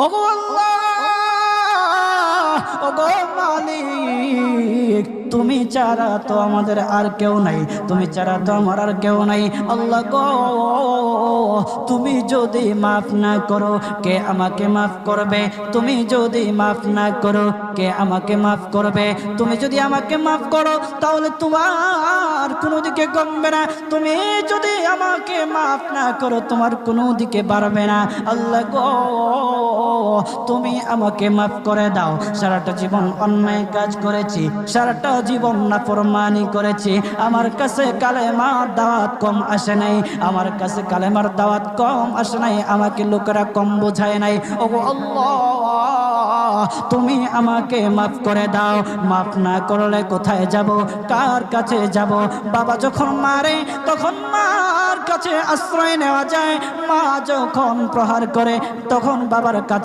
ওগো আল্লাহ, ওগো মালিক, তুমি ছাড়া তো আমাদের আর কেউ নাই, তুমি ছাড়া তো আমার আর কেউ নাই। আল্লাহ গো, তুমি যদি মাফ না করো কে আমাকে মাফ করবে? তুমি যদি মাফ না করো কে আমাকে মাফ করবে? তুমি যদি আমাকে মাফ করো তাহলে তোমার কোনো দিকে কমবে না, তুমি যদি আমাকে মাফ না করো তোমার কোনো দিকে বাড়বে না। আল্লাহ গো, তুমি আমাকে মাফ করে দাও। সারাটা জীবন অন্যায় কাজ করেছি, সারাটা জীবন নাফরমানি করেছি, আমার কাছে কালেমার দাওয়াত কম আসে নাই, আমার কাছে কালেমার দাওয়াত কম আসে নাই, আমাকে লোকেরা কম বোঝায় নাই। ওগো আল্লাহ, তুমি আমাকে মাফ করে দাও। মাফ না করলে কোথায় যাব, কার কাছে যাব? বাবা যখন মারে তখন মার কাছে আশ্রয় নেওয়া যায়, মা যখন প্রহার করে তখন বাবার কাছে